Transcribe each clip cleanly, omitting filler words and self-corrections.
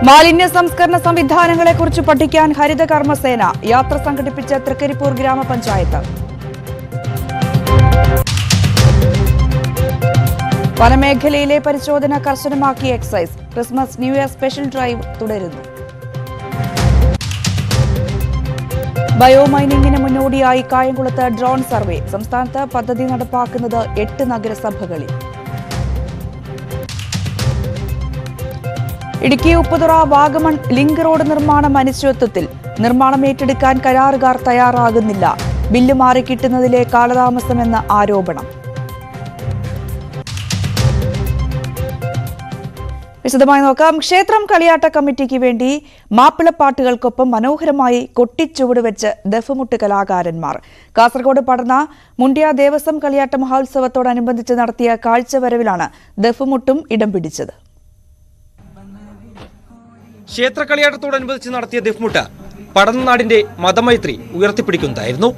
മാലിന്യ സംസ്കരണ സംവിധാനങ്ങളെക്കുറിച്ച് പഠിക്കാൻ ഹരിത കർമ്മസേന യാത്ര സംഘടിപ്പിച്ച തൃക്കരിപ്പൂർ ഗ്രാമപഞ്ചായത്ത്. വനമേഖലയിലെ പരിശോധന കർശനമാക്കി excise. Christmas new year special drive തുടരുന്നു. ബയോമൈനിങ്ങിന് മുന്നോടിയായി കായംകുളത്ത് ഡ്രോൺ സർവേ. സംസ്ഥാനത്ത് പദ്ധതി നടപ്പാക്കുന്നത് 8 നഗരസഭകളിൽ. ഇടുക്കി ഉപ്പുതുറ വാഗമൺ ലിങ്ക് റോഡ് നിർമ്മാണം അനിശ്ചിതത്വത്തിൽ. നിർമ്മാണം ഏറ്റെടുക്കാൻ കരാറുകാർ തയ്യാറാകുന്നില്ല. ബില്ല് മാറിക്കിട്ടുന്നതിലെ കാലതാമസമെന്ന ആരോപണം. വിശദമായി നോക്കാം. ക്ഷേത്രം കളിയാട്ട കമ്മിറ്റിക്ക് വേണ്ടി മാപ്പിളപ്പാട്ടുകൾക്കൊപ്പം മനോഹരമായി കൊട്ടിച്ചുവട് വെച്ച് ദഫ്മുട്ട് കലാകാരന്മാർ. കാസർഗോഡ് പടന്ന മുണ്ടിയ ദേവസ്വം കളിയാട്ട മഹോത്സവത്തോടനുബന്ധിച്ച് നടത്തിയ കാഴ്ചവരവിലാണ് ദഫ്മുട്ടും ഇടം പിടിച്ചത്. ക്ഷേത്രകളിയാട്ടത്തോടനുബന്ധിച്ച് നടത്തിയ ദഫ്മുട്ട് പടന്നനാടിന്റെ മതമൈത്രി ഉയർത്തിപ്പിടിക്കുന്നതായിരുന്നു.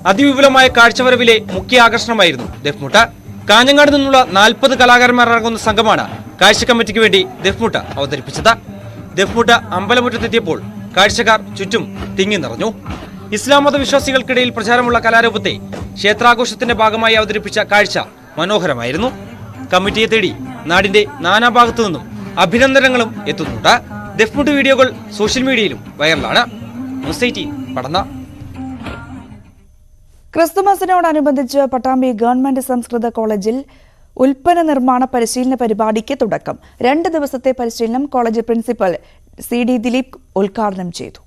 അതിവിപുലമായ കാഴ്ചവരവിലെ മുഖ്യ ആകർഷണമായിരുന്നു ദഫ്മുട്ട്. കാഞ്ഞങ്ങാട് നിന്നുള്ള 40 കലാകാരന്മാർ അടങ്ങുന്ന സംഘമാണ് കാഴ്ച കമ്മിറ്റിക്ക് വേണ്ടി ദഫ്മുട്ട് അവതരിപ്പിച്ചത്. ദഫ്മുട്ട് അമ്പലമുറ്റത്തെത്തിയപ്പോൾ കാഴ്ചക്കാർ ചുറ്റും തിങ്ങി നിറഞ്ഞു. ഇസ്ലാം മതവിശ്വാസികൾക്കിടയിൽ പ്രചാരമുള്ള കലാരൂപത്തെ ക്ഷേത്രാഘോഷത്തിന്റെ ഭാഗമായി അവതരിപ്പിച്ച കാഴ്ച മനോഹരമായിരുന്നു. കമ്മിറ്റിയെ തേടി നാടിന്റെ നാനാഭാഗത്തു നിന്നും അഭിനന്ദനങ്ങളും എത്തുന്നുണ്ട്. ദഫ്മുട്ട് വീഡിയോകൾ സോഷ്യൽ മീഡിയയിലും വൈറലാണ്. ന്യൂസ് 18 പടന്ന. ക്രിസ്തുമസിനോടനുബന്ധിച്ച് പട്ടാമ്പി ഗവൺമെന്റ് സംസ്കൃത കോളേജിൽ ഉൽപ്പന്ന നിർമ്മാണ പരിശീലന പരിപാടിക്ക് തുടക്കം. 2 ദിവസത്തെ പരിശീലനം കോളേജ് പ്രിൻസിപ്പൽ CD ദിലീപ് ഉദ്ഘാടനം ചെയ്തു.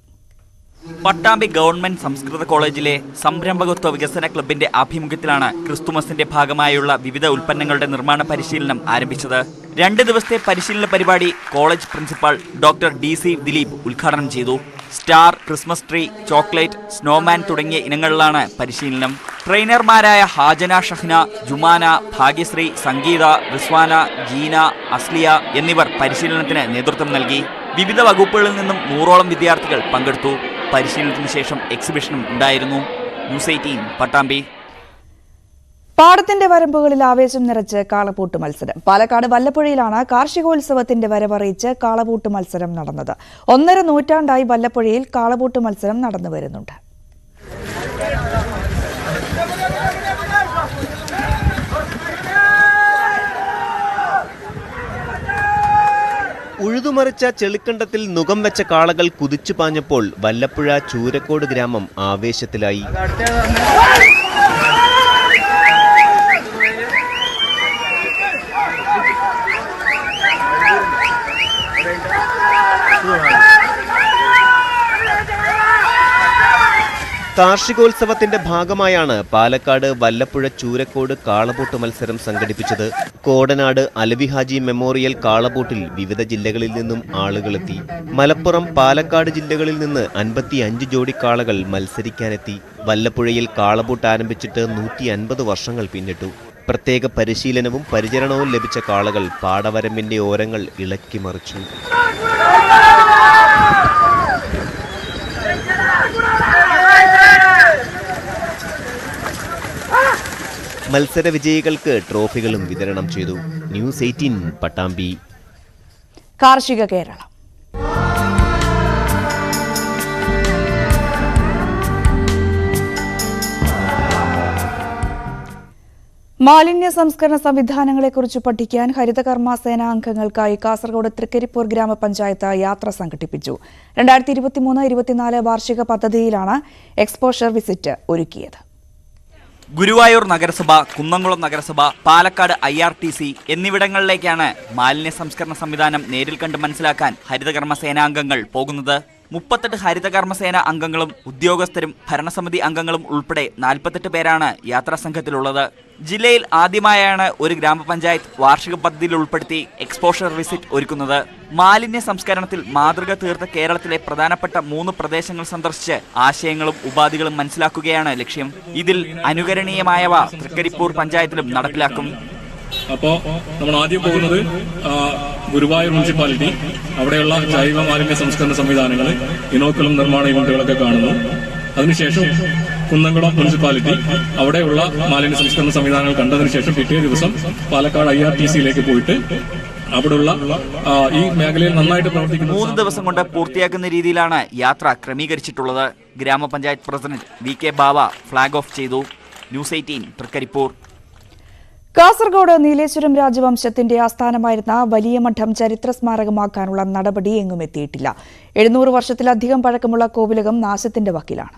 പട്ടാമ്പി ഗവൺമെന്റ് സംസ്കൃത കോളേജിലെ സംരംഭകത്വ വികസന ക്ലബിന്റെ ആഭിമുഖ്യത്തിലാണ് ക്രിസ്തുമസിന്റെ ഭാഗമായുള്ള വിവിധ ഉൽപ്പന്നങ്ങളുടെ നിർമ്മാണ പരിശീലനം ആരംഭിച്ചത്. 2 ദിവസത്തെ പരിശീലന പരിപാടി college principal doctor DC Dileep ഉദ്ഘാടനം ചെയ്തു. Star, Christmas tree, chocolate, snowman തുടങ്ങിയ ഇനങ്ങളിലാണ് പരിശീലനം. ട്രെയിനർമാരായ ഹാജന ഷഹ്ന, ജുമാന, ഭാഗ്യശ്രീ, സംഗീത, റിസ്വാന, ജീന, അസ്ലിയ എന്നിവർ പരിശീലനത്തിന് നേതൃത്വം നൽകി. വിവിധ വകുപ്പുകളിൽ നിന്നും 100ഓളം വിദ്യാർത്ഥികൾ പങ്കെടുത്തു. പരിശീലനത്തിന് ശേഷം എക്സിബിഷനും ഉണ്ടായിരുന്നു. ന്യൂസ് 18 പട്ടാമ്പി. പാടത്തിന്റെ വരമ്പുകളിൽ ആവേശം നിറച്ച് കാളപൂട്ട് മത്സരം. പാലക്കാട് വല്ലപ്പുഴയിലാണ് കാർഷികോത്സവത്തിന്റെ വരവറിയിച്ച് കാളപൂട്ട് മത്സരം നടന്നത്. 1.5 നൂറ്റാണ്ടായി വല്ലപ്പുഴയിൽ കാളപൂട്ട് മത്സരം നടന്നു വരുന്നുണ്ട്. ഉഴുതുമറിച്ച ചെളിക്കണ്ടത്തിൽ നുകം വെച്ച കാളകൾ കുതിച്ചു പാഞ്ഞപ്പോൾ വല്ലപ്പുഴ ചൂരക്കോട് ഗ്രാമം ആവേശത്തിലായി. കാർഷികോത്സവത്തിന്റെ ഭാഗമായാണ് പാലക്കാട് വല്ലപ്പുഴ ചൂരക്കോട് കാളപൂട്ട് മത്സരം സംഘടിപ്പിച്ചത്. കോടനാട് അലവിഹാജി മെമ്മോറിയൽ കാളപൂട്ടിൽ വിവിധ ജില്ലകളിൽ നിന്നും ആളുകളെത്തി. മലപ്പുറം, പാലക്കാട് ജില്ലകളിൽ നിന്ന് 55 ജോഡി കാളകൾ മത്സരിക്കാനെത്തി. വല്ലപ്പുഴയിൽ കാളപൂട്ട് ആരംഭിച്ചിട്ട് 150 വർഷങ്ങൾ പിന്നിട്ടു. പ്രത്യേക പരിശീലനവും പരിചരണവും ലഭിച്ച കാളകൾ പാടവരമ്പിന്റെ ഓരങ്ങൾ ഇളക്കിമറിച്ചു. മത്സര വിജയികൾക്ക് ട്രോഫികളും വിതരണം ചെയ്തു. ന്യൂസ് 18 പട്ടാമ്പി. കാർഷിക കേരളം. മാലിന്യ സംസ്കരണ സംവിധാനങ്ങളെക്കുറിച്ച് പഠിക്കാൻ ഹരിത കർമ്മസേന അംഗങ്ങൾക്കായി കാസർഗോഡ് തൃക്കരിപ്പൂർ ഗ്രാമപഞ്ചായത്ത് യാത്ര സംഘടിപ്പിച്ചു. 2023-24 വാർഷിക പദ്ധതിയിലാണ് എക്സ്പോഷർ വിസിറ്റ് ഒരുക്കിയത്. ഗുരുവായൂർ നഗരസഭ, കുന്നംകുളം നഗരസഭ, പാലക്കാട് IRTC എന്നിവിടങ്ങളിലേക്കാണ് മാലിന്യ സംസ്കരണ സംവിധാനം നേരിൽ കണ്ട് മനസ്സിലാക്കാൻ ഹരിതകർമ്മസേനാംഗങ്ങൾ പോകുന്നത്. 38 ഹരിതകർമ്മസേന അംഗങ്ങളും ഉദ്യോഗസ്ഥരും ഭരണസമിതി അംഗങ്ങളും ഉൾപ്പെടെ 48 പേരാണ് യാത്രാസംഘത്തിലുള്ളത്. ജില്ലയിൽ ആദ്യമായാണ് ഒരു ഗ്രാമപഞ്ചായത്ത് വാർഷിക പദ്ധതിയിൽ ഉൾപ്പെടുത്തി എക്സ്പോഷർ വിസിറ്റ് ഒരുക്കുന്നത്. മാലിന്യ സംസ്കരണത്തിൽ മാതൃക തീർത്ത കേരളത്തിലെ പ്രധാനപ്പെട്ട 3 പ്രദേശങ്ങൾ സന്ദർശിച്ച് ആശയങ്ങളും ഉപാധികളും മനസ്സിലാക്കുകയാണ് ലക്ഷ്യം. ഇതിൽ അനുകരണീയമായവ തൃക്കരിപ്പൂർ പഞ്ചായത്തിലും നടപ്പിലാക്കും. അപ്പോൾ നമ്മൾ ആദ്യം പോകുന്നത് ഗുരുവായൂർ മുനിസിപ്പാലിറ്റി, അവിടെയുള്ള ജൈവ മാലിന്യ സംസ്കരണ സംവിധാനങ്ങൾ, ഇനോക്കുലം നിർമ്മാണ യൂണിറ്റുകളൊക്കെ കാണുന്നു. അതിനുശേഷം കുന്നംകുളം മുനിസിപ്പാലിറ്റി, അവിടെയുള്ള മാലിന്യ സംസ്കരണ സംവിധാനങ്ങൾ കണ്ടതിനു ശേഷം പിറ്റേ ദിവസം പാലക്കാട് IRTCയിലേക്ക് പോയിട്ട് അവിടെയുള്ള ഈ മേഖലയിൽ നന്നായിട്ട് പ്രവർത്തിക്കുന്നു. 3 ദിവസം കൊണ്ട് പൂർത്തിയാക്കുന്ന രീതിയിലാണ് യാത്ര ക്രമീകരിച്ചിട്ടുള്ളത്. ഗ്രാമപഞ്ചായത്ത് പ്രസിഡന്റ് VK ബാവ ഫ്ളാഗ് ഓഫ് ചെയ്തു. ന്യൂസ് 18 തൃക്കരിപ്പൂർ. കാസർഗോഡ് നീലേശ്വരം രാജവംശത്തിന്റെ ആസ്ഥാനമായിരുന്ന വലിയ മഠം ചരിത്ര സ്മാരകമാക്കാനുള്ള നടപടി എങ്ങും എത്തിയിട്ടില്ല. 700 വർഷത്തിലധികം പഴക്കമുള്ള കോവിലകം നാശത്തിന്റെ വക്കിലാണ്.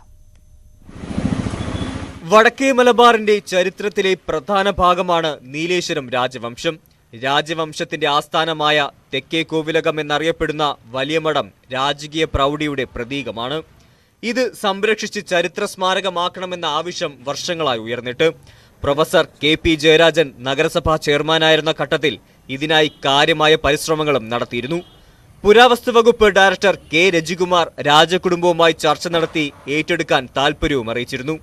വടക്കേ മലബാറിന്റെ ചരിത്രത്തിലെ പ്രധാന ഭാഗമാണ് നീലേശ്വരം രാജവംശം. രാജവംശത്തിന്റെ ആസ്ഥാനമായ തെക്കേ കോവിലകം എന്നറിയപ്പെടുന്ന വലിയ മഠം രാജകീയ പ്രൗഢിയുടെ പ്രതീകമാണ്. ഇത് സംരക്ഷിച്ച് ചരിത്ര സ്മാരകമാക്കണമെന്ന ആവശ്യം വർഷങ്ങളായി ഉയർന്നിട്ട് പ്രൊഫസർ KP ജയരാജൻ നഗരസഭാ ചെയർമാനായിരുന്ന ഘട്ടത്തിൽ ഇതിനായി കാര്യമായ പരിശ്രമങ്ങളും നടത്തിയിരുന്നു. പുരാവസ്തു വകുപ്പ് ഡയറക്ടർ K രജികുമാർ രാജകുടുംബവുമായി ചർച്ച നടത്തി ഏറ്റെടുക്കാൻ താൽപര്യവും അറിയിച്ചിരുന്നു.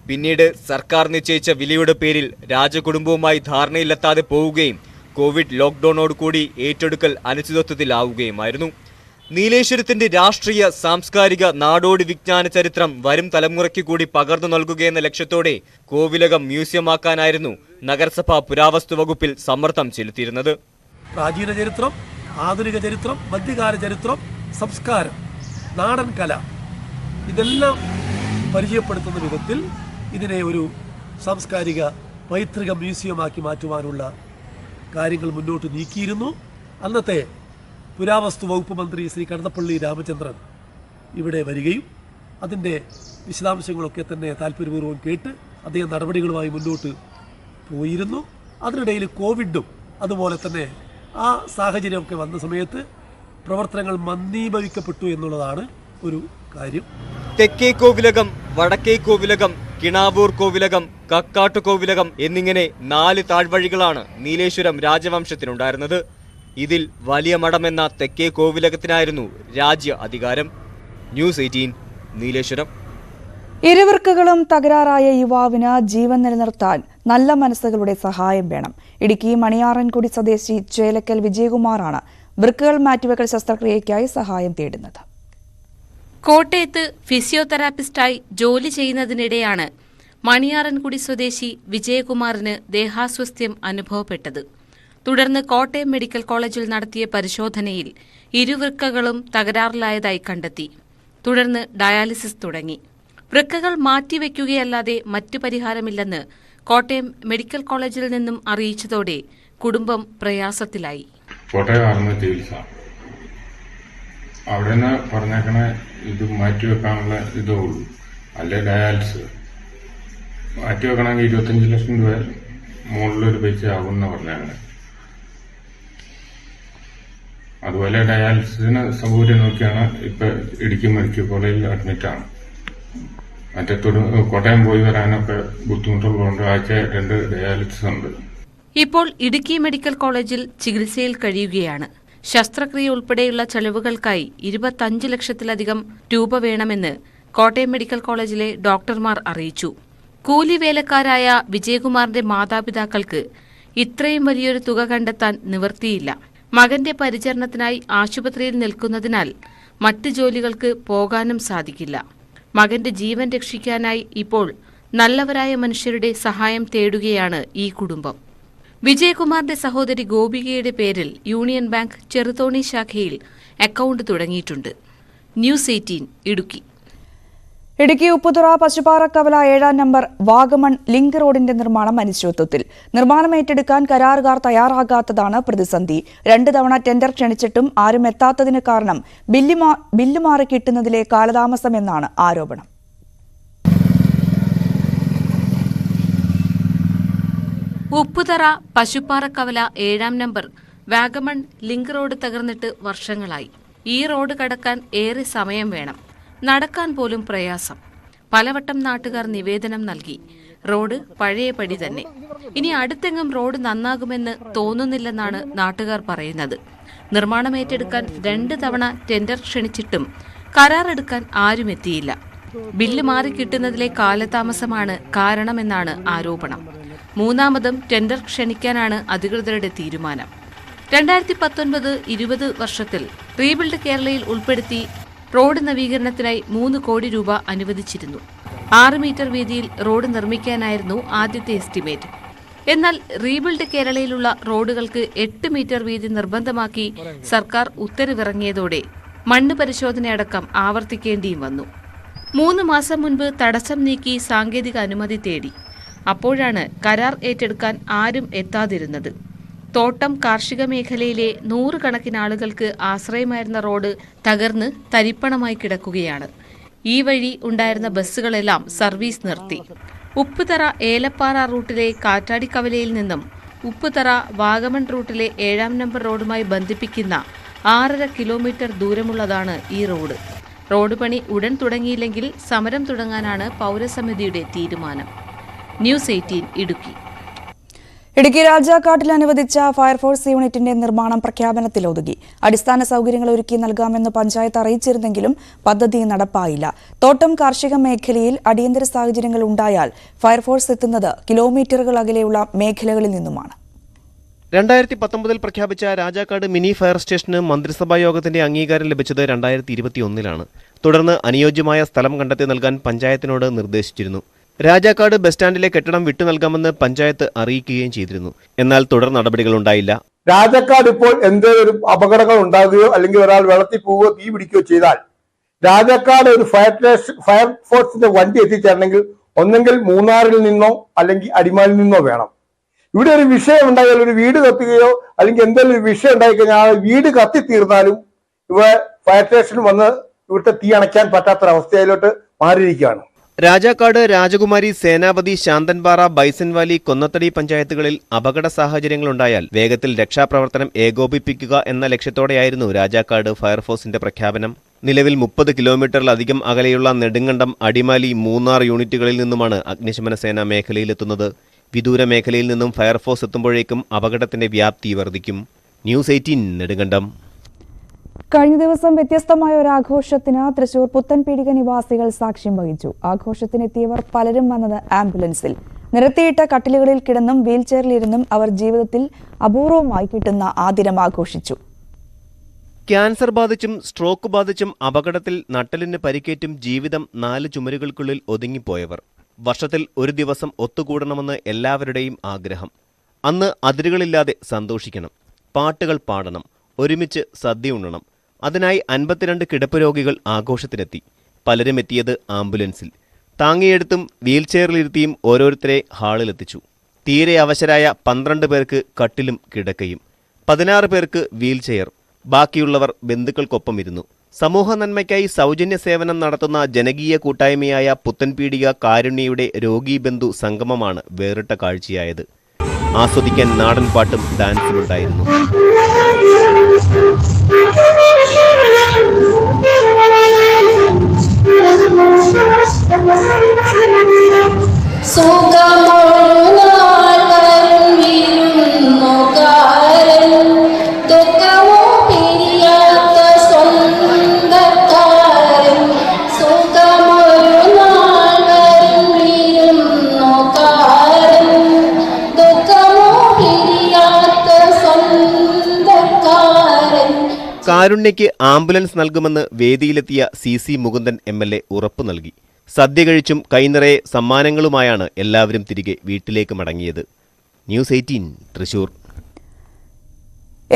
പിന്നീട് സർക്കാർ നിശ്ചയിച്ച വിലയുടെ പേരിൽ രാജകുടുംബവുമായി ധാരണയിലെത്താതെ പോവുകയും കോവിഡ് ലോക്ക്ഡൌണോടുകൂടി ഏറ്റെടുക്കൽ അനിശ്ചിതത്വത്തിലാവുകയുമായിരുന്നു. നീലേശ്വരത്തിന്റെ രാഷ്ട്രീയ, സാംസ്കാരിക, നാടോടി വിജ്ഞാന ചരിത്രം വരും തലമുറയ്ക്ക് കൂടി പകർന്നു നൽകുകയെന്ന ലക്ഷ്യത്തോടെ കോവിലകം മ്യൂസിയമാക്കാനായിരുന്നു നഗരസഭാ പുരാവസ്തു വകുപ്പിൽ സമ്മർദ്ദം ചെലുത്തിയിരുന്നത്. പ്രാചീന ചരിത്രം, ആധുനിക ചരിത്രം, മധ്യകാല ചരിത്രം, സംസ്കാരം, നാടൻ കല ഇതെല്ലാം പരിചയപ്പെടുത്തുന്ന വിധത്തിൽ ഇതിനെ ഒരു സാംസ്കാരിക പൈതൃക മ്യൂസിയമാക്കി മാറ്റുവാനുള്ള കാര്യങ്ങൾ മുന്നോട്ട് നീക്കിയിരുന്നു. അന്നത്തെ പുരാവസ്തു വകുപ്പ് മന്ത്രി ശ്രീ കടന്നപ്പള്ളി രാമചന്ദ്രൻ ഇവിടെ വരികയും അതിൻ്റെ വിശദാംശങ്ങളൊക്കെ തന്നെ താല്പര്യപൂർവ്വം കേട്ട് അദ്ദേഹം നടപടികളുമായി മുന്നോട്ട് പോയിരുന്നു. അതിനിടയിൽ കോവിഡും അതുപോലെ തന്നെ ആ സാഹചര്യമൊക്കെ വന്ന സമയത്ത് പ്രവർത്തനങ്ങൾ മന്ദീഭവിക്കപ്പെട്ടു എന്നുള്ളതാണ് ഒരു കാര്യം. തെക്കേ കോവിലകം, വടക്കേ കോവിലകം, കിണാവൂർ കോവിലകം, കക്കാട്ടു കോവിലകം എന്നിങ്ങനെ 4 താഴ്വഴികളാണ് നീലേശ്വരം രാജവംശത്തിനുണ്ടായിരുന്നത്. ഇതിൽ വലിയ മഠമെന്ന തെക്കേ കോവിലകത്തിനായിരുന്നു രാജ്യ അധികാരം. ന്യൂസ് 18 നീലേശ്വരം. ഇരുവൃക്കകളും തകരാറായ യുവാവിന് ജീവൻ നിലനിർത്താൻ നല്ല മനസ്സുകളുടെ സഹായം വേണം. ഇടുക്കി മണിയാറൻകുടി സ്വദേശി ചേലക്കൽ വിജയകുമാറാണ് വൃക്കകൾ മാറ്റിവെക്കൽ ശസ്ത്രക്രിയയ്ക്കായി സഹായം തേടുന്നത്. കോട്ടയത്ത് ഫിസിയോതെറാപ്പിസ്റ്റായി ജോലി ചെയ്യുന്നതിനിടെയാണ് മണിയാറൻകുടി സ്വദേശി വിജയകുമാറിന് ദേഹാസ്വസ്ഥ്യം അനുഭവപ്പെട്ടത്. തുടർന്ന് കോട്ടയം മെഡിക്കൽ കോളേജിൽ നടത്തിയ പരിശോധനയിൽ ഇരുവൃക്കകളും തകരാറിലായതായി കണ്ടെത്തി. തുടർന്ന് ഡയാലിസിസ് തുടങ്ങി. വൃക്കകൾ മാറ്റിവെക്കുകയല്ലാതെ മറ്റു പരിഹാരമില്ലെന്ന് കോട്ടയം മെഡിക്കൽ കോളേജിൽ നിന്നും അറിയിച്ചതോടെ കുടുംബം പ്രയാസത്തിലായി. അവിടെ നിന്ന് പറഞ്ഞേക്കണ ഇത് മാറ്റിവെക്കാനുള്ള ഇതേ ഉള്ളൂ, അല്ലെ ഡയാലിസിസ് മാറ്റിവെക്കണമെങ്കിൽ 25 ലക്ഷം രൂപ മുകളിലൊരു പൈസ ആകുമെന്ന് പറഞ്ഞേക്കണേ. അതുപോലെ ഡയാലിസിസിന് സൗകര്യം നോക്കിയാണ് ഇപ്പൊ ഇടുക്കി മെഡിക്കൽ കോളേജിൽ അഡ്മിറ്റാണ്. മറ്റേ കോട്ടയം പോയി വരാനൊക്കെ ബുദ്ധിമുട്ടുള്ളതുകൊണ്ട് ആഴ്ച 2 ഡയാലിസിസ് ഉണ്ട്. ഇപ്പോൾ ഇടുക്കി മെഡിക്കൽ കോളേജിൽ ചികിത്സയിൽ കഴിയുകയാണ്. ശസ്ത്രക്രിയ ഉൾപ്പെടെയുള്ള ചെലവുകൾക്കായി 25 ലക്ഷത്തിലധികം രൂപ വേണമെന്ന് കോട്ടയം മെഡിക്കൽ കോളേജിലെ ഡോക്ടർമാർ അറിയിച്ചു. കൂലിവേലക്കാരായ വിജയകുമാറിന്റെ മാതാപിതാക്കൾക്ക് ഇത്രയും വലിയൊരു തുക കണ്ടെത്താൻ നിവൃത്തിയില്ല. മകന്റെ പരിചരണത്തിനായി ആശുപത്രിയിൽ നിൽക്കുന്നതിനാൽ മറ്റ് ജോലികൾക്ക് പോകാനും സാധിക്കില്ല. മകന്റെ ജീവൻ രക്ഷിക്കാനായി ഇപ്പോൾ നല്ലവരായ മനുഷ്യരുടെ സഹായം തേടുകയാണ് ഈ കുടുംബം. വിജയകുമാറിന്റെ സഹോദരി ഗോപികയുടെ പേരിൽ യൂണിയൻ ബാങ്ക് ചെറുതോണി ശാഖയിൽ അക്കൗണ്ട് തുടങ്ങിയിട്ടുണ്ട്. ന്യൂസ് 18 ഇടുക്കി. ഇടുക്കി ഉപ്പുതുറ പശുപാറക്കവല 7-ാം നമ്പർ വാഗമൺ ലിങ്ക് റോഡിന്റെ നിർമ്മാണം അനിശ്ചിതത്വത്തിൽ. നിർമ്മാണം ഏറ്റെടുക്കാൻ കരാറുകാർ തയ്യാറാകാത്തതാണ് പ്രതിസന്ധി. 2 തവണ ടെൻഡർ ക്ഷണിച്ചിട്ടും ആരും എത്താത്തതിന് കാരണം ബില്ല് മാറി കിട്ടുന്നതിലെ കാലതാമസമെന്നാണ് ആരോപണം. ഉപ്പുതറ പശുപ്പാറക്കവല 7-ാം നമ്പർ വാഗമൺ ലിങ്ക് റോഡ് തകർന്നിട്ട് വർഷങ്ങളായി. ഈ റോഡ് കടക്കാൻ ഏറെ സമയം വേണം. നടക്കാൻ പോലും പ്രയാസം. പലവട്ടം നാട്ടുകാർ നിവേദനം നൽകി. റോഡ് പഴയപടി തന്നെ. ഇനി അടുത്തെങ്ങും റോഡ് നന്നാകുമെന്ന് തോന്നുന്നില്ലെന്നാണ് നാട്ടുകാർ പറയുന്നത്. നിർമ്മാണം ഏറ്റെടുക്കാൻ 2 തവണ ടെൻഡർ ക്ഷണിച്ചിട്ടും കരാറെടുക്കാൻ ആരും എത്തിയില്ല. ബില്ല് മാറി കിട്ടുന്നതിലെ കാലതാമസമാണ് കാരണമെന്നാണ് ആരോപണം. 3ാമതും ടെൻഡർ ക്ഷണിക്കാനാണ് അധികൃതരുടെ തീരുമാനം. 2019-20 വർഷത്തിൽ റീബിൽഡ് കേരളയിൽ ഉൾപ്പെടുത്തി റോഡ് നവീകരണത്തിനായി 3 കോടി രൂപ അനുവദിച്ചിരുന്നു. 6 മീറ്റർ വീതിയിൽ റോഡ് നിർമ്മിക്കാനായിരുന്നു ആദ്യത്തെ എസ്റ്റിമേറ്റ്. എന്നാൽ റീബിൽഡ് കേരളയിലുള്ള റോഡുകൾക്ക് 8 മീറ്റർ വീതി നിർബന്ധമാക്കി സർക്കാർ ഉത്തരവിറങ്ങിയതോടെ മണ്ണ് പരിശോധനയടക്കം ആവർത്തിക്കേണ്ടിയും വന്നു. 3 മാസം മുൻപ് തടസ്സം നീക്കി സാങ്കേതിക അനുമതി തേടി. അപ്പോഴാണ് കരാർ ഏറ്റെടുക്കാൻ ആരും എത്താതിരുന്നത്. തോട്ടം കാർഷിക മേഖലയിലെ 100 കണക്കിന് ആളുകൾക്ക് ആശ്രയമായിരുന്ന റോഡ് തകർന്ന് തരിപ്പണമായി കിടക്കുകയാണ്. ഈ വഴി ഉണ്ടായിരുന്ന ബസ്സുകളെല്ലാം സർവീസ് നിർത്തി. ഉപ്പുതറ ഏലപ്പാറ റൂട്ടിലെ കാറ്റാടിക്കവലയിൽ നിന്നും ഉപ്പുതറ വാഗമൺ റൂട്ടിലെ 7-ാം നമ്പർ റോഡുമായി ബന്ധിപ്പിക്കുന്ന 6.5 കിലോമീറ്റർ ദൂരമുള്ളതാണ് ഈ റോഡ്. റോഡ് പണി ഉടൻ തുടങ്ങിയില്ലെങ്കിൽ സമരം തുടങ്ങാനാണ് പൗരസമിതിയുടെ തീരുമാനം. ന്യൂസ് 18 ഇടുക്കി. ഇടുക്കി രാജാക്കാട്ടിൽ അനുവദിച്ച ഫയർഫോഴ്സ് യൂണിറ്റിന്റെ നിർമ്മാണം പ്രഖ്യാപനത്തിലൊതുങ്ങി. അടിസ്ഥാന സൗകര്യങ്ങൾ ഒരുക്കി നൽകാമെന്ന് പഞ്ചായത്ത് അറിയിച്ചിരുന്നെങ്കിലും പദ്ധതി നടപ്പായില്ല. തോട്ടം കാർഷിക മേഖലയിൽ അടിയന്തര സാഹചര്യങ്ങൾ ഉണ്ടായാൽ ഫയർഫോഴ്സ് എത്തുന്നത് കിലോമീറ്ററുകൾ അകലെയുള്ള മേഖലകളിൽ നിന്നുമാണ്. 2019 പ്രഖ്യാപിച്ച രാജാക്കാട് മിനി ഫയർ സ്റ്റേഷന് മന്ത്രിസഭാ യോഗത്തിന്റെ അംഗീകാരം ലഭിച്ചത് 2021 തുടർന്ന് അനുയോജ്യമായ സ്ഥലം കണ്ടെത്തി നൽകാൻ പഞ്ചായത്തിനോട് നിർദ്ദേശിച്ചിരുന്നു. രാജാക്കാട് ബസ് സ്റ്റാൻഡിലെ കെട്ടിടം വിട്ടു നൽകാമെന്ന് പഞ്ചായത്ത് അറിയിക്കുകയും ചെയ്തിരുന്നു. എന്നാൽ തുടർ നടപടികൾ ഉണ്ടായില്ല. രാജാക്കാട് ഇപ്പോൾ എന്തെങ്കിലും അപകടങ്ങൾ ഉണ്ടാകുകയോ അല്ലെങ്കിൽ ഒരാൾ വെള്ളത്തിൽ പോവുകയോ തീ പിടിക്കുകയോ ചെയ്താൽ രാജാക്കാട് ഒരു ഫയർഫോഴ്സിന്റെ വണ്ടി എത്തിച്ചേരണമെങ്കിൽ ഒന്നെങ്കിൽ മൂന്നാറിൽ നിന്നോ അല്ലെങ്കിൽ അടിമാലിൽ നിന്നോ വേണം. ഇവിടെ ഒരു വിഷയം ഉണ്ടായാൽ ഒരു വീട് കത്തുകയോ അല്ലെങ്കിൽ എന്തെങ്കിലും ഒരു വിഷയം ഉണ്ടായിക്കഴിഞ്ഞാൽ ആ വീട് കത്തിത്തീർന്നാലും ഇവിടെ ഫയർ സ്റ്റേഷൻ വന്ന് ഇവിടുത്തെ തീ അണയ്ക്കാൻ പറ്റാത്തൊരവസ്ഥയിലോട്ട് മാറിയിരിക്കുകയാണ്. രാജാക്കാട്, രാജകുമാരി, സേനാപതി, ശാന്തൻപാറ, ബൈസൺ വാലി, കൊന്നത്തടി പഞ്ചായത്തുകളിൽ അപകട സാഹചര്യങ്ങളുണ്ടായാൽ വേഗത്തിൽ രക്ഷാപ്രവർത്തനം ഏകോപിപ്പിക്കുക എന്ന ലക്ഷ്യത്തോടെയായിരുന്നു രാജാക്കാട് ഫയർഫോഴ്സിന്റെ പ്രഖ്യാപനം. നിലവിൽ 30 കിലോമീറ്ററിലധികം അകലെയുള്ള നെടുങ്കണ്ടം, അടിമാലി, മൂന്നാർ യൂണിറ്റുകളിൽ നിന്നുമാണ് അഗ്നിശമന സേന മേഖലയിലെത്തുന്നത്. വിദൂര മേഖലയിൽ നിന്നും ഫയർഫോഴ്സ് എത്തുമ്പോഴേക്കും അപകടത്തിന്റെ വ്യാപ്തി വർദ്ധിക്കും. ന്യൂസ് 18 നെടുങ്കണ്ടം. കഴിഞ്ഞ ദിവസം വ്യത്യസ്തമായ ഒരു ആഘോഷത്തിന് തൃശൂർ പുത്തൻപീടിക നിവാസികൾ സാക്ഷ്യം വഹിച്ചു. ആഘോഷത്തിനെത്തിയവർ പലരും വന്നത് ആംബുലൻസിൽ. നിരത്തിയിട്ട കട്ടിലുകളിൽ കിടന്നും വീൽചെയറിലിരുന്നും അവർ ജീവിതത്തിൽ അപൂർവമായി കിട്ടുന്ന ആ ദിനം ആഘോഷിച്ചു. ക്യാൻസർ ബാധിച്ചും സ്ട്രോക്ക് ബാധിച്ചും അപകടത്തിൽ നട്ടലിന് പരിക്കേറ്റും ജീവിതം 4 ചുമരുകൾക്കുള്ളിൽ ഒതുങ്ങിപ്പോയവർ. വർഷത്തിൽ ഒരു ദിവസം ഒത്തുകൂടണമെന്ന് എല്ലാവരുടെയും ആഗ്രഹം. അന്ന് അതിരുകളില്ലാതെ സന്തോഷിക്കണം, പാട്ടുകൾ പാടണം, ഒരുമിച്ച് സദ്യ ഉണ്ണണം. അതിനായി 52 കിടപ്പ് രോഗികൾ ആഘോഷത്തിനെത്തി. പലരും എത്തിയത് ആംബുലൻസിൽ. താങ്ങിയെടുത്തും വീൽചെയറിലിരുത്തിയും ഓരോരുത്തരെ ഹാളിലെത്തിച്ചു. തീരെ അവശരായ 12 പേർക്ക് കട്ടിലും കിടക്കയും, 16 പേർക്ക് വീൽചെയർ. ബാക്കിയുള്ളവർ ബന്ധുക്കൾക്കൊപ്പം ഇരുന്നു. സമൂഹ നന്മയ്ക്കായി സൗജന്യ സേവനം നടത്തുന്ന ജനകീയ കൂട്ടായ്മയായ പുത്തൻപീടിക കാരുണ്യയുടെ രോഗീ ബന്ധു സംഗമമാണ് വേറിട്ട കാഴ്ചയായത്. ആസ്വദിക്കാൻ നാടൻ പാട്ടും ഡാൻസും ഉണ്ടായിരുന്നു. കാരുണ്യയ്ക്ക് ആംബുലൻസ് നൽകുമെന്ന് വേദിയിലെത്തിയ CC മുകുന്ദൻ MLA ഉറപ്പു നൽകി. സദ്യ കഴിച്ചും കൈനിറയെ സമ്മാനങ്ങളുമായാണ് എല്ലാവരും തിരികെ വീട്ടിലേക്ക് മടങ്ങിയത്. ന്യൂസ് 18 തൃശൂർ.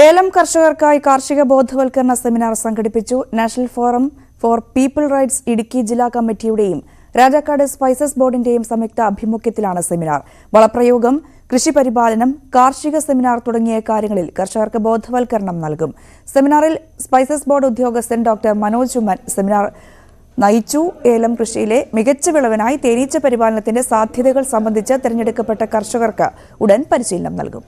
ഏലം കർഷകർക്കായി കാർഷിക ബോധവൽക്കരണ സെമിനാർ സംഘടിപ്പിച്ചു. National forum for people rights Idukki ജില്ലാ കമ്മിറ്റിയുടെയും രാജാക്കാട് സ്പൈസസ് ബോർഡിന്റെയും സംയുക്ത ആഭിമുഖ്യത്തിലാണ് സെമിനാർ. വളപ്രയോഗം, കൃഷിപരിപാലനം, കാർഷിക സെമിനാർ തുടങ്ങിയ കാര്യങ്ങളിൽ കർഷകർക്ക് ബോധവൽക്കരണം നൽകും. സെമിനാറിൽ സ്പൈസസ് ബോർഡ് ഉദ്യോഗസ്ഥൻ ഡോക്ടർ മനോജ് ഉമ്മൻ സെമിനാർ നയിച്ചു. ഏലം കൃഷിയിലെ മികച്ച വിളവിനായി തേനീച്ച പരിപാലനത്തിന്റെ സാധ്യതകൾ സംബന്ധിച്ച് തിരഞ്ഞെടുക്കപ്പെട്ട കർഷകർക്ക് ഉടൻ പരിശീലനം നൽകും.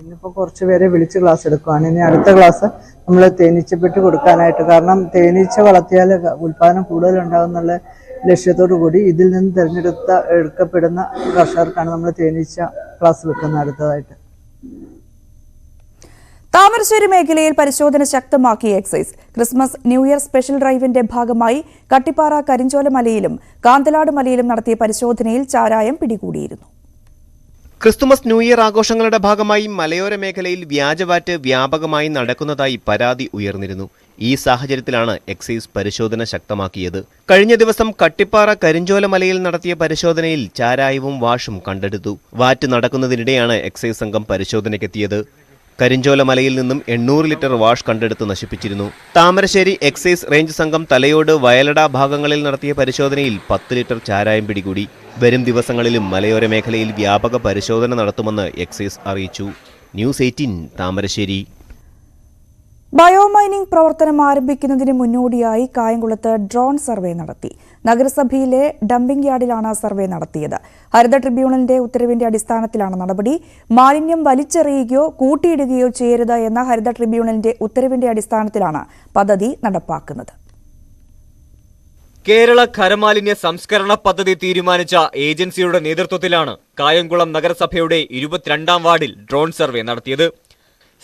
ഇന്നിപ്പോൾ കുറച്ച് പേരെ വിളിച്ച് ക്ലാസ് എടുക്കുകയാണ്. ഇനി അടുത്ത ക്ലാസ് നമ്മൾ തേനീച്ചപ്പെട്ടി കൊടുക്കാനായിട്ട്, കാരണം തേനീച്ച വളർത്തിയാൽ ഉൽപ്പാദനം കൂടുതലുണ്ടാകുന്നുള്ള ലക്ഷ്യത്തോടു കൂടി ഇതിൽ നിന്ന് തിരഞ്ഞെടുക്കപ്പെടുന്ന കർഷകർക്കാണ് നമ്മൾ തേനീച്ച ക്ലാസ് വെക്കുന്നത് അടുത്തതായിട്ട്. താമരശ്ശേരി മേഖലയിൽ പരിശോധന ശക്തമാക്കി excise. Christmas new year special ഡ്രൈവിന്റെ ഭാഗമായി കട്ടിപ്പാറ കരിഞ്ചോല മലയിലും കാന്തലാട് മലയിലും നടത്തിയ പരിശോധനയിൽ ചാരായം പിടികൂടിയിരുന്നു. ക്രിസ്തുമസ് ന്യൂ ഇയർ ആഘോഷങ്ങളുടെ ഭാഗമായി മലയോര മേഖലയിൽ വ്യാജവാറ്റ് വ്യാപകമായി നടക്കുന്നതായി പരാതി ഉയർന്നിരുന്നു. ഈ സാഹചര്യത്തിലാണ് എക്സൈസ് പരിശോധന ശക്തമാക്കിയത്. കഴിഞ്ഞ ദിവസം കട്ടിപ്പാറ കരിഞ്ചോല മലയിൽ നടത്തിയ പരിശോധനയിൽ ചാരായവും വാഷും കണ്ടെടുത്തു. വാറ്റ് നടക്കുന്നതിനിടെയാണ് എക്സൈസ് സംഘം പരിശോധനയ്ക്കെത്തിയത്. കരിഞ്ചോല മലയിൽ നിന്നും 800 ലിറ്റർ വാഷ് കണ്ടെടുത്ത് നശിപ്പിച്ചിരുന്നു. താമരശ്ശേരി എക്സൈസ് റേഞ്ച് സംഘം തലയോട് വയലട ഭാഗങ്ങളിൽ നടത്തിയ പരിശോധനയിൽ 10 ലിറ്റർ ചാരായം പിടികൂടി. വരും ദിവസങ്ങളിലും മലയോര മേഖലയിൽ വ്യാപക പരിശോധന നടത്തുമെന്ന് എക്സൈസ് അറിയിച്ചു. ന്യൂസ് 18 താമരശ്ശേരി. ബയോമൈനിംഗ് പ്രവർത്തനം ആരംഭിക്കുന്നതിന് മുന്നോടിയായി കായംകുളത്ത് ഡ്രോൺ സർവേ നടത്തി. നഗരസഭയിലെ ഡംപിംഗ് യാർഡിലാണ് സർവേ നടത്തിയത്. ഹരിത ട്രിബ്യൂണലിന്റെ ഉത്തരവിന്റെ അടിസ്ഥാനത്തിലാണ് നടപടി. മാലിന്യം വലിച്ചെറിയുകയോ കൂട്ടിയിടുകയോ ചെയ്യരുത് എന്ന ഹരിത ട്രിബ്യൂണലിന്റെ ഉത്തരവിന്റെ അടിസ്ഥാനത്തിലാണ് പദ്ധതി നടപ്പാക്കുന്നത്. കേരള ഖരമാലിന്യ സംസ്കരണ പദ്ധതി തീരുമാനിച്ച ഏജൻസിയുടെ നേതൃത്വത്തിലാണ് കായംകുളം നഗരസഭയുടെ 22ാം വാർഡിൽ ഡ്രോൺ സർവേ നടത്തിയത്.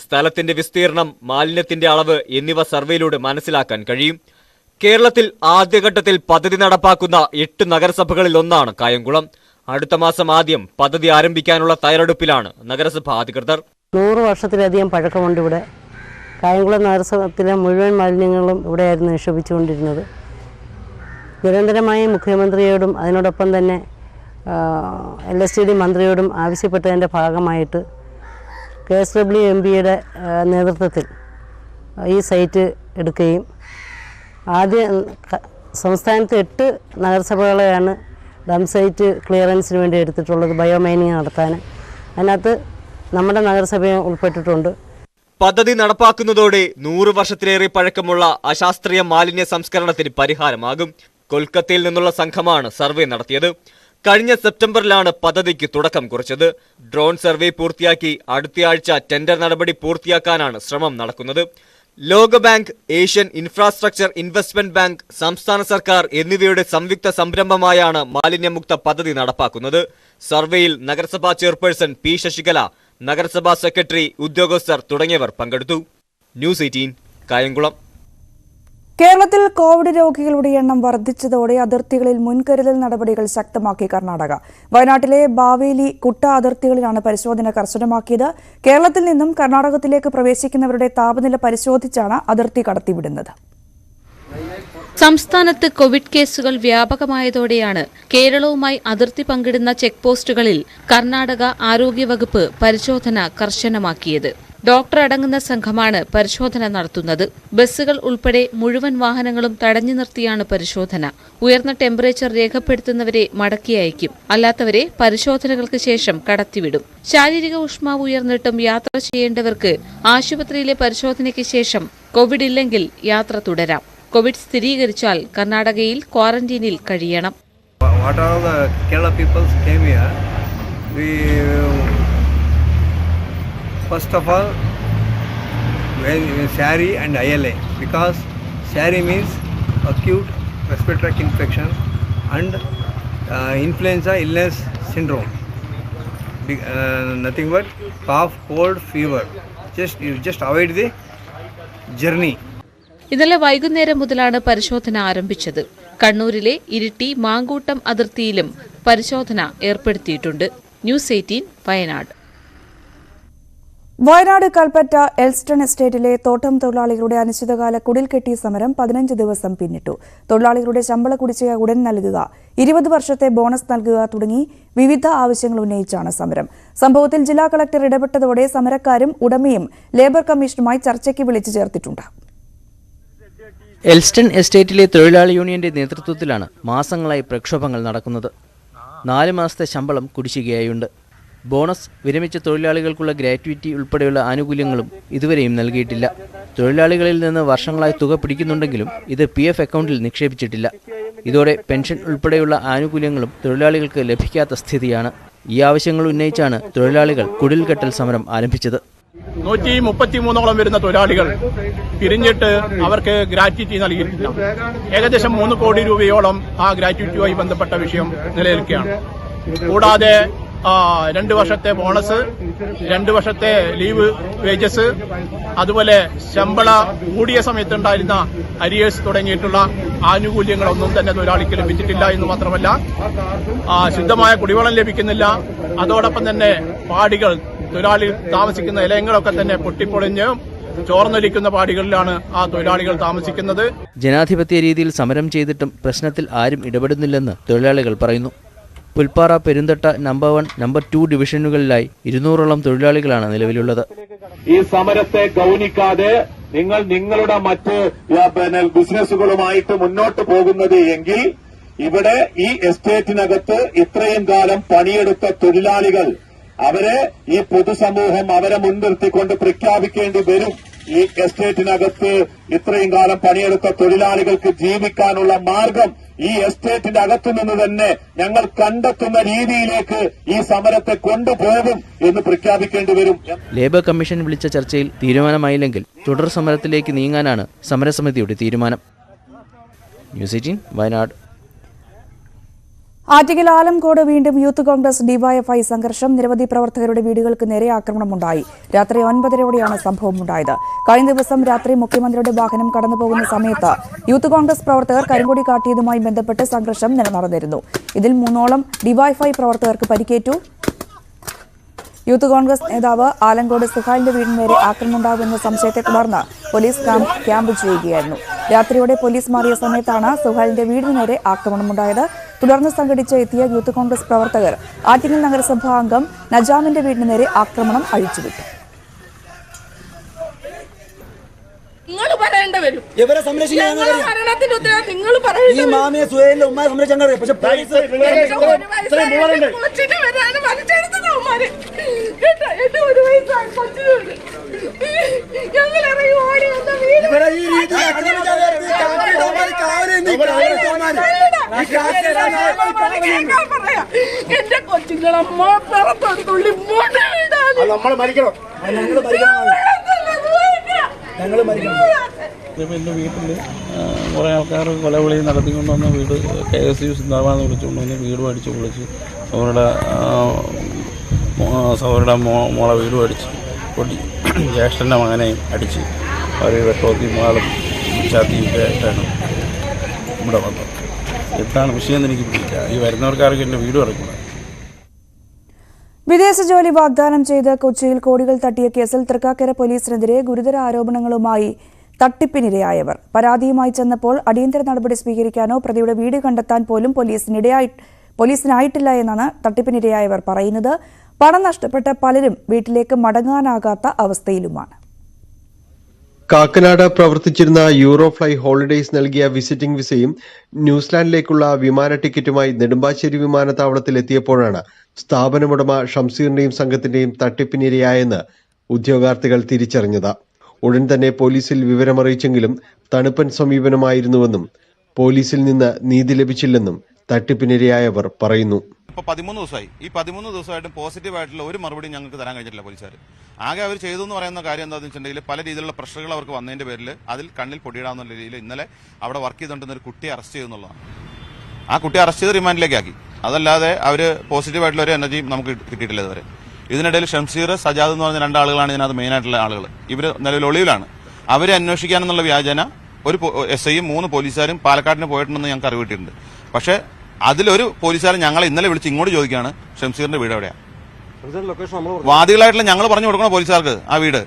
സ്ഥലത്തിന്റെ വിസ്തീർണം, മാലിന്യത്തിന്റെ അളവ് എന്നിവ സർവേയിലൂടെ മനസ്സിലാക്കാൻ കഴിയും. കേരളത്തിൽ ആദ്യഘട്ടത്തിൽ പദ്ധതി നടപ്പാക്കുന്ന 8 നഗരസഭകളിൽ ഒന്നാണ് കായംകുളം. അടുത്ത മാസം ആദ്യം പദ്ധതി ആരംഭിക്കാനുള്ള തയ്യാറെടുപ്പിലാണ് നഗരസഭ അധികൃതർ. 100 വർഷത്തിലധികം പഴക്കമുണ്ട് ഇവിടെ. കായംകുളം നഗരസഭത്തിലെ മുഴുവൻ മാലിന്യങ്ങളും ഇവിടെയായിരുന്നു നിക്ഷേപിച്ചുകൊണ്ടിരുന്നത്. നിരന്തരമായി മുഖ്യമന്ത്രിയോടും അതിനോടൊപ്പം തന്നെ LSTD മന്ത്രിയോടും ആവശ്യപ്പെട്ടതിൻ്റെ ഭാഗമായിട്ട് KSW MPയുടെ നേതൃത്വത്തിൽ ഈ സൈറ്റ് എടുക്കുകയും ആദ്യം സംസ്ഥാനത്ത് 8 നഗരസഭകളെയാണ് ഡം സൈറ്റ് ക്ലിയറൻസിന് വേണ്ടി എടുത്തിട്ടുള്ളത് ബയോമൈനിങ് നടത്താൻ. അതിനകത്ത് നമ്മുടെ നഗരസഭയും ഉൾപ്പെട്ടിട്ടുണ്ട്. പദ്ധതി നടപ്പാക്കുന്നതോടെ 100 വർഷത്തിലേറെ പഴക്കമുള്ള അശാസ്ത്രീയ മാലിന്യ സംസ്കരണത്തിന് പരിഹാരമാകും. കൊൽക്കത്തയിൽ നിന്നുള്ള സംഘമാണ് സർവേ നടത്തിയത്. കഴിഞ്ഞ സെപ്റ്റംബറിലാണ് പദ്ധതിക്ക് തുടക്കം കുറിച്ചത്. ഡ്രോൺ സർവേ പൂർത്തിയാക്കി അടുത്തയാഴ്ച ടെൻഡർ നടപടി പൂർത്തിയാക്കാനാണ് ശ്രമം നടക്കുന്നത്. ലോകബാങ്ക്, ഏഷ്യൻ ഇൻഫ്രാസ്ട്രക്ചർ ഇൻവെസ്റ്റ്മെന്റ് ബാങ്ക്, സംസ്ഥാന സർക്കാർ എന്നിവയുടെ സംയുക്ത സംരംഭമായാണ് മാലിന്യമുക്ത പദ്ധതി നടപ്പാക്കുന്നത്. സർവേയിൽ നഗരസഭാ ചെയർപേഴ്സൺ P. ശശികല, നഗരസഭാ സെക്രട്ടറി, ഉദ്യോഗസ്ഥർ തുടങ്ങിയവർ പങ്കെടുത്തു. ന്യൂസ് 18 കായംകുളം. കേരളത്തിൽ കോവിഡ് രോഗികളുടെ എണ്ണം വർദ്ധിച്ചതോടെ അതിർത്തികളിൽ മുൻകരുതൽ നടപടികൾ ശക്തമാക്കി കർണാടക. വയനാട്ടിലെ ബാവേലി, കുട്ട അതിർത്തികളിലാണ് പരിശോധന കർശനമാക്കിയത്. കേരളത്തിൽ നിന്നും കർണാടകത്തിലേക്ക് പ്രവേശിക്കുന്നവരുടെ താപനില പരിശോധിച്ചാണ് അതിർത്തി കടത്തിവിടുന്നത്. സംസ്ഥാനത്ത് കോവിഡ് കേസുകൾ വ്യാപകമായതോടെയാണ് കേരളവുമായി അതിർത്തി പങ്കിടുന്ന ചെക്ക് പോസ്റ്റുകളിൽ കർണാടക ആരോഗ്യവകുപ്പ് പരിശോധന കർശനമാക്കിയത്. ഡോക്ടർ അടങ്ങുന്ന സംഘമാണ് പരിശോധന നടത്തുന്നത്. ബസ്സുകൾ ഉൾപ്പെടെ മുഴുവൻ വാഹനങ്ങളും തടഞ്ഞു നിർത്തിയാണ് പരിശോധന. ഉയർന്ന ടെമ്പറേച്ചർ രേഖപ്പെടുത്തുന്നവരെ മടക്കി അയക്കും. അല്ലാത്തവരെ പരിശോധനകൾക്ക് ശേഷം കടത്തിവിടും. ശാരീരിക ഊഷ്മാവ് ഉയർന്നിട്ടും യാത്ര ചെയ്യേണ്ടവർക്ക് ആശുപത്രിയിലെ പരിശോധനയ്ക്ക് ശേഷം കോവിഡ് ഇല്ലെങ്കിൽ യാത്ര തുടരാം. കോവിഡ് സ്ഥിരീകരിച്ചാൽ കർണാടകയിൽ ക്വാറന്റീനിൽ കഴിയണം. First of all, SARI and ILA, because SARI means acute respiratory tract infection and influenza illness syndrome. Nothing but cough, cold, fever. You just avoid the journey. ഇന്നലെ വൈകുന്നേരം മുതലാണ് പരിശോധന ആരംഭിച്ചത്. കണ്ണൂരിലെ ഇരിട്ടി, മാങ്കൂട്ടം അതിർത്തിയിലും പരിശോധന ഏർപ്പെടുത്തിയിട്ടുണ്ട്. ന്യൂസ് 18 വയനാട്. വയനാട് കൽപ്പറ്റ എൽസ്റ്റൺ എസ്റ്റേറ്റിലെ തോട്ടം തൊഴിലാളികളുടെ അനിശ്ചിതകാല കുടിൽ കെട്ടി സമരം 15 ദിവസം പിന്നിട്ടു. തൊഴിലാളികളുടെ ശമ്പള കുടിശ്ശിക ഉടൻ നൽകുക, 20 വർഷത്തെ ബോണസ് നൽകുക തുടങ്ങി വിവിധ ആവശ്യങ്ങൾ ഉന്നയിച്ചാണ് സമരം. സംഭവത്തിൽ ജില്ലാ കളക്ടർ ഇടപെട്ടതോടെ സമരക്കാരും ഉടമയും ലേബർ കമ്മീഷനുമായി ചർച്ചയ്ക്ക് വിളിച്ചു ചേർത്തിട്ടുണ്ട്. എൽസ്റ്റൺ എസ്റ്റേറ്റിലെ തൊഴിലാളി യൂണിയന്റെ നേതൃത്വത്തിലാണ് മാസങ്ങളായി പ്രക്ഷോഭങ്ങൾ നടക്കുന്നത്. 4 മാസത്തെ ശമ്പളം കുടിശ്ശികയായുണ്ട്. ബോണസ്, വിരമിച്ച തൊഴിലാളികൾക്കുള്ള ഗ്രാറ്റുവിറ്റി ഉൾപ്പെടെയുള്ള ആനുകൂല്യങ്ങളും ഇതുവരെയും നൽകിയിട്ടില്ല. തൊഴിലാളികളിൽ നിന്ന് വർഷങ്ങളായി തുക പിടിക്കുന്നുണ്ടെങ്കിലും ഇത് PF അക്കൗണ്ടിൽ നിക്ഷേപിച്ചിട്ടില്ല. ഇതോടെ പെൻഷൻ ഉൾപ്പെടെയുള്ള ആനുകൂല്യങ്ങളും തൊഴിലാളികൾക്ക് ലഭിക്കാത്ത സ്ഥിതിയാണ്. ഈ ആവശ്യങ്ങൾ ഉന്നയിച്ചാണ് തൊഴിലാളികൾ കുടിൽകെട്ടൽ സമരം ആരംഭിച്ചത്. 133ഓളം വരുന്ന തൊഴിലാളികൾ പിരിഞ്ഞിട്ട് അവർക്ക് ഗ്രാറ്റുവിറ്റി നൽകിയിട്ടില്ല. ഏകദേശം 3 കോടി രൂപയോളം ആ ഗ്രാറ്റുവിറ്റിയുമായി ബന്ധപ്പെട്ട വിഷയം നിലനിൽക്കുകയാണ്. കൂടാതെ 2 വർഷത്തെ ബോണസ്, 2 വർഷത്തെ ലീവ് വേജസ്, അതുപോലെ ശമ്പള കൂടിയ സമയത്തുണ്ടായിരുന്ന അരിയേഴ്സ് തുടങ്ങിയിട്ടുള്ള ആനുകൂല്യങ്ങളൊന്നും തന്നെ തൊഴിലാളിക്ക് ലഭിച്ചിട്ടില്ല എന്ന് മാത്രമല്ല ശുദ്ധമായ കുടിവെള്ളം ലഭിക്കുന്നില്ല. അതോടൊപ്പം തന്നെ പാടികൾ, തൊഴിലാളി താമസിക്കുന്ന നിലയങ്ങളൊക്കെ തന്നെ പൊട്ടിപ്പൊളിഞ്ഞ് ചോർന്നൊലിക്കുന്ന പാടികളിലാണ് ആ തൊഴിലാളികൾ താമസിക്കുന്നത്. ജനാധിപത്യ രീതിയിൽ സമരം ചെയ്തിട്ടും പ്രശ്നത്തിൽ ആരും ഇടപെടുന്നില്ലെന്ന് തൊഴിലാളികൾ പറയുന്നു. പുൽപ്പാറ, പെരുന്തട്ട നമ്പർ 1, നമ്പർ 2 ഡിവിഷനുകളിലായി 200ഓളം തൊഴിലാളികളാണ് നിലവിലുള്ളത്. ഈ സമരത്തെ ഗൗനിക്കാതെ നിങ്ങൾ നിങ്ങളുടെ മറ്റ് ബിസിനസ്സുകളുമായിട്ട് മുന്നോട്ട് പോകുന്നത് എങ്കിൽ ഇവിടെ ഈ എസ്റ്റേറ്റിനകത്ത് ഇത്രയും കാലം പണിയെടുത്ത തൊഴിലാളികൾ അവരെ ഈ പൊതുസമൂഹം അവരെ മുൻനിർത്തിക്കൊണ്ട് പ്രഖ്യാപിക്കേണ്ടി വരും. ഈ എസ്റ്റേറ്റിനകത്ത് ഇത്രയും കാലം പണിയെടുത്ത തൊഴിലാളികൾക്ക് ജീവിക്കാനുള്ള മാർഗം ഈ എസ്റ്റേറ്റിന്റെ അകത്തുനിന്ന് തന്നെ ഞങ്ങൾ കണ്ടെത്തുന്ന രീതിയിലേക്ക് ഈ സമരത്തെ കൊണ്ടുപോകും എന്ന് പ്രഖ്യാപിക്കേണ്ടി വരും. ലേബർ കമ്മീഷൻ വിളിച്ച ചർച്ചയിൽ തീരുമാനമായില്ലെങ്കിൽ തുടർ സമരത്തിലേക്ക് നീങ്ങാനാണ് സമരസമിതിയുടെ തീരുമാനം. ന്യൂസ് 18 വയനാട്. ആറ്റിങ്ങൽ ആലംകോട് വീണ്ടും യൂത്ത് കോൺഗ്രസ് ഡിവൈഎഫ്ഐ സംഘർഷം. നിരവധി പ്രവർത്തകരുടെ വീടുകൾക്ക് നേരെ ആക്രമണമുണ്ടായി. രാത്രി 9:30ഓടെയാണ് സംഭവമുണ്ടായത്. കഴിഞ്ഞ ദിവസം രാത്രി മുഖ്യമന്ത്രിയുടെ വാഹനം കടന്നുപോകുന്ന സമയത്ത് യൂത്ത് കോൺഗ്രസ് പ്രവർത്തകർ കരിങ്കൊടി കാട്ടിയതുമായി ബന്ധപ്പെട്ട് സംഘർഷം നടന്നിരുന്നു. ഇതിൽ 3ഓളം ഡിവൈഎഫ്ഐ പ്രവർത്തകർക്ക് പരിക്കേറ്റു. യൂത്ത് കോൺഗ്രസ് നേതാവ് ആലങ്കോട് സുഹാലിന്റെ വീടിന് നേരെ ആക്രമണമുണ്ടാകുമെന്ന സംശയത്തെ തുടർന്ന് പോലീസ് ക്യാമ്പ് ചെയ്യുകയായിരുന്നു. രാത്രിയോടെ പോലീസ് മാറിയ സമയത്താണ് സുഹാലിന്റെ വീടിന് നേരെ ആക്രമണമുണ്ടായത്. തുടർന്ന് സംഘടിച്ച് എത്തിയ യൂത്ത് കോൺഗ്രസ് പ്രവർത്തകർ ആറ്റിങ്ങൽ നഗരസഭാ അംഗം നജാമിന്റെ വീടിന് നേരെ ആക്രമണം അഴിച്ചുവിട്ടു. നിങ്ങൾ പറയേണ്ട വരും. ഇവരെ സംരക്ഷിക്കാൻ ഭരണത്തിന്റെ ഉത്തരവാദിത്തം നിങ്ങൾ പറയണം. ഈ മാമിയെ സുഹേലിന്റെ ഉമ്മ സംരക്ഷിക്കാൻ കഴിയും. പക്ഷെ പോലീസ് എന്റെ കൊച്ചുങ്ങളമ്മ പുറത്തുള്ളി നമ്മൾ മരിക്കണം. എൻ്റെ വീട്ടിൽ കുറേ ആൾക്കാർ കൊലവിളി നടത്തിക്കൊണ്ടുവന്ന വീട് KSU സിന്ദാബാദ് വിളിച്ചുകൊണ്ടുവന്ന് വീടും അടിച്ച് പൊളിച്ച് സൗരുടെ മോളെ വീടും അടിച്ച് പൊട്ടി, ജ്യേഷ്ഠൻ്റെ മകനെയും അടിച്ച് അവർ വെട്ടോത്തി മാളും ചാത്തിയൊക്കെ ആയിട്ടാണ് ഇവിടെ വന്നത്. എന്താണ് വിഷയം എനിക്ക് പിടിക്കുക. ഈ വരുന്നവർക്കാർക്ക് എൻ്റെ വീട് ഇറക്കുന്നത്. വിദേശ ജോലി വാഗ്ദാനം ചെയ്ത് കൊച്ചിയിൽ കോടികൾ തട്ടിയ കേസിൽ തൃക്കാക്കര പോലീസിനെതിരെ ഗുരുതര ആരോപണങ്ങളുമായി തട്ടിപ്പിനിരയായവർ. പരാതിയുമായി ചെന്നപ്പോൾ അടിയന്തര നടപടി സ്വീകരിക്കാനോ പ്രതിയുടെ വീട് കണ്ടെത്താൻ പോലും പോലീസിനായിട്ടില്ല എന്നാണ് തട്ടിപ്പിനിരയായവർ പറയുന്നത്. പണം നഷ്ടപ്പെട്ട പലരും വീട്ടിലേക്ക് മടങ്ങാനാകാത്ത അവസ്ഥയിലുമാണ്. കാക്കനാട് പ്രവർത്തിച്ചിരുന്ന യൂറോഫ്ലൈ ഹോളിഡേയ്സ് നൽകിയ വിസിറ്റിംഗ് വിസയും ന്യൂസിലാൻഡിലേക്കുള്ള വിമാന ടിക്കറ്റുമായി നെടുമ്പാശ്ശേരി വിമാനത്താവളത്തിൽ എത്തിയപ്പോഴാണ് സ്ഥാപനമുടമ ഷംസീറിന്റെയും സംഘത്തിന്റെയും തട്ടിപ്പിനിരയായെന്ന് ഉദ്യോഗാർത്ഥികൾ തിരിച്ചറിഞ്ഞത്. ഉടൻ തന്നെ പോലീസിൽ വിവരമറിയിച്ചെങ്കിലും തണുപ്പൻ സമീപനമായിരുന്നുവെന്നും പോലീസിൽ നിന്ന് നീതി ലഭിച്ചില്ലെന്നും തട്ടിപ്പിനിരയായവർ പറയുന്നു. ഇപ്പോൾ 13 ദിവസമായി. ഈ 13 ദിവസമായിട്ടും പോസിറ്റീവായിട്ടുള്ള ഒരു മറുപടി ഞങ്ങൾക്ക് തരാൻ കഴിഞ്ഞിട്ടില്ല പോലീസുകാർ. ആകെ അവർ ചെയ്തു എന്ന് പറയുന്ന കാര്യം എന്താണെന്ന് വെച്ചിട്ടുണ്ടെങ്കിൽ പല രീതിയിലുള്ള പ്രഷറുകൾ അവർക്ക് വന്നതിൻ്റെ പേരിൽ അതിൽ കണ്ണിൽ പൊടിയിടാവുന്ന രീതിയിൽ ഇന്നലെ അവിടെ വർക്ക് ചെയ്തുകൊണ്ടിരുന്ന ഒരു കുട്ടിയെ അറസ്റ്റ് ചെയ്യുന്നുള്ളതാണ്. ആ കുട്ടിയെ അറസ്റ്റ് ചെയ്ത് റിമാൻഡിലേക്ക് ആക്കി. അതല്ലാതെ അവർ പോസിറ്റീവായിട്ടുള്ള ഒരു എനർജി നമുക്ക് കിട്ടിയിട്ടില്ല ഇതുവരെ. ഇതിനിടയിൽ ഷംസീർ, സജാദ് എന്ന് പറഞ്ഞ 2 ആളുകളാണ് ഇതിനകത്ത് മെയിനായിട്ടുള്ള ആളുകൾ. ഇവർ നിലവിൽ ഒളിവിലാണ്. അവരെ അന്വേഷിക്കാനെന്നുള്ള വ്യാജന ഒരു SIയും 3 പോലീസുകാരും പാലക്കാടിന് പോയിട്ടുണ്ടെന്ന് ഞങ്ങൾക്ക് അറിവ് കിട്ടിയിട്ടുണ്ട്. പക്ഷേ അതിലൊരു പോലീസുകാരൻ ഞങ്ങളെ ഇന്നലെ വിളിച്ച് ഇങ്ങോട്ട് ചോദിക്കുകയാണ് ഷംസീറിന്റെ വീട് എവിടെയാണ്. വാദികളായിട്ടുള്ള ഞങ്ങൾ പറഞ്ഞു കൊടുക്കണം പോലീസുകാർക്ക് ആ വീട്.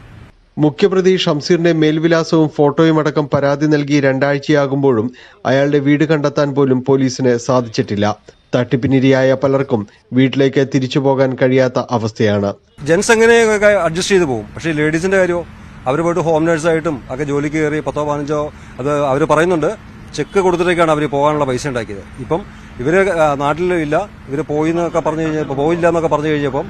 മുഖ്യപ്രതി ഷംസീറിന്റെ മേൽവിലാസവും ഫോട്ടോയും അടക്കം പരാതി നൽകി 2 ആഴ്ചയാകുമ്പോഴും അയാളുടെ വീട് കണ്ടെത്താൻ പോലും പോലീസിന് സാധിച്ചിട്ടില്ല. തട്ടിപ്പിനിരയായ പലർക്കും വീട്ടിലേക്ക് തിരിച്ചു പോകാൻ കഴിയാത്ത അവസ്ഥയാണ്. ജെൻസ് എങ്ങനെയൊക്കെ അഡ്ജസ്റ്റ് ചെയ്ത് പോകും. പക്ഷേ ലേഡീസിന്റെ കാര്യമോ അവർ പോയിട്ട് ഹോം നേഴ്സായിട്ടും ഒക്കെ ജോലിക്ക് കയറി 10-15 അത് അവർ പറയുന്നുണ്ട് ചെക്ക് കൊടുത്തിട്ടേക്കാണ് അവർ പോകാനുള്ള പൈസ ഉണ്ടാക്കിയത്. ഇപ്പം ഇവർ നാട്ടിലില്ല, ഇവർ പോയി എന്നൊക്കെ പറഞ്ഞു കഴിഞ്ഞപ്പോൾ പോയില്ല എന്നൊക്കെ പറഞ്ഞു കഴിഞ്ഞപ്പം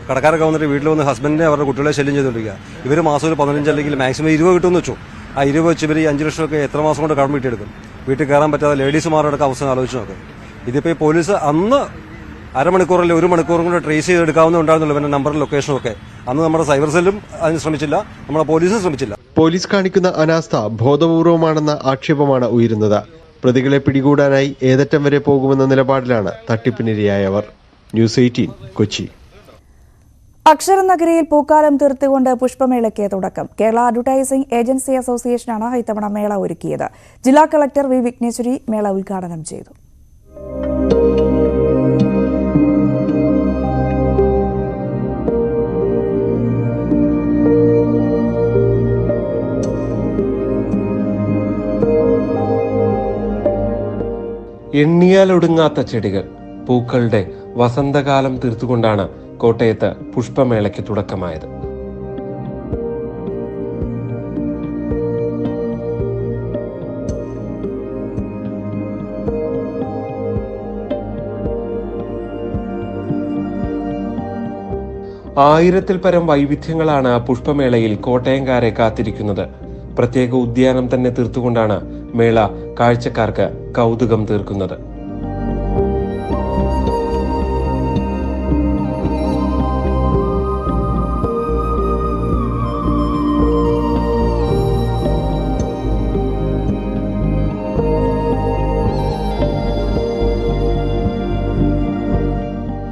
കടക്കാരൊക്കെ വന്നിട്ട് വീട്ടിൽ വന്ന് ഹസ്ബൻഡിനെ അവരുടെ കുട്ടികളെ ശല്യം ചെയ്തുകൊണ്ടിരിക്കുക. ഇവർ മാസം ഒരു 15 അല്ലെങ്കിൽ മാക്സിമം 20 കിട്ടുമെന്ന് വെച്ചു. ആ 20 വെച്ച് ഇവർ 5 ലക്ഷമൊക്കെ എത്ര മാസം കൊണ്ട് കടം വീട്ടിയെടുക്കും. വീട്ടിൽ കയറാൻ പറ്റാതെ ലേഡീസുമാരുടെ അവസ്ഥ ആലോചിച്ച് നോക്കും. ഇതിപ്പോൾ ഈ പോലീസ് അന്ന് അരമണിക്കൂറല്ലേ 1 മണിക്കൂറും കൂടെ ട്രേസ് ചെയ്തെടുക്കാവുന്നുണ്ടായിരുന്നുള്ളൂ ഇവന്റെ നമ്പറും ലൊക്കേഷനും ഒക്കെ. അന്ന് നമ്മുടെ സൈബർ സെല്ലും അതിന് ശ്രമിച്ചില്ല, നമ്മുടെ പോലീസും ശ്രമിച്ചില്ല. പോലീസ് കാണിക്കുന്ന അനാസ്ഥ ബോധപൂർവമാണെന്ന ആക്ഷേപമാണ് ഉയരുന്നത്. പ്രതികളെ പിടികൂടാനായി ഏതറ്റം വരെ പോകുമെന്ന നിലപാടിലാണ് തട്ടിപ്പിനിരയായവർ. ന്യൂസ് 18 കൊച്ചി. അക്ഷരനഗരിയിൽ പൂക്കാലം തീർത്തുകൊണ്ട് പുഷ്പമേളയ്ക്ക് തുടക്കം. കേരള അഡ്വർടൈസിംഗ് ഏജൻസി അസോസിയേഷനാണ് ഇത്തവണ മേള ഒരുക്കിയത്. ജില്ലാ കളക്ടർ വി വിഘ്നേശ്വരി മേള ഉദ്ഘാടനം ചെയ്തു. എണ്ണിയാലൊടുങ്ങാത്ത ചെടികൾ, പൂക്കളുടെ വസന്തകാലം തീർത്തുകൊണ്ടാണ് കോട്ടയത്ത് പുഷ്പമേളയ്ക്ക് തുടക്കമായത്. ആയിരത്തിൽ പരം വൈവിധ്യങ്ങളാണ് പുഷ്പമേളയിൽ കോട്ടയംകാരെ കാത്തിരിക്കുന്നത്. പ്രത്യേക ഉദ്യാനം തന്നെ തീർത്തുകൊണ്ടാണ് മേള കാഴ്ചക്കാർക്ക് കൗതുകം തീർക്കുന്നത്.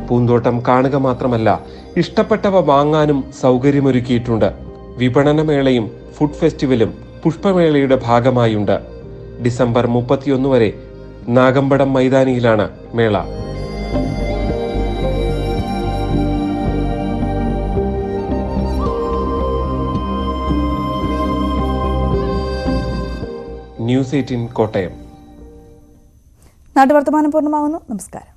പൂന്തോട്ടം കാണുക മാത്രമല്ല, ഇഷ്ടപ്പെട്ടവ വാങ്ങാനും സൗകര്യമൊരുക്കിയിട്ടുണ്ട്. വിപണനമേളയും ഫുഡ് ഫെസ്റ്റിവലും പുഷ്പമേളയുടെ ഭാഗമായുണ്ട്. ഡിസംബർ 31 വരെ നാഗമ്പടം മൈതാനിയിലാണ് മേള. ന്യൂസ് 18 കോട്ടയം. നാട്ടുവർത്തമാനം പൂർണ്ണമാകുന്നു. നമസ്കാരം.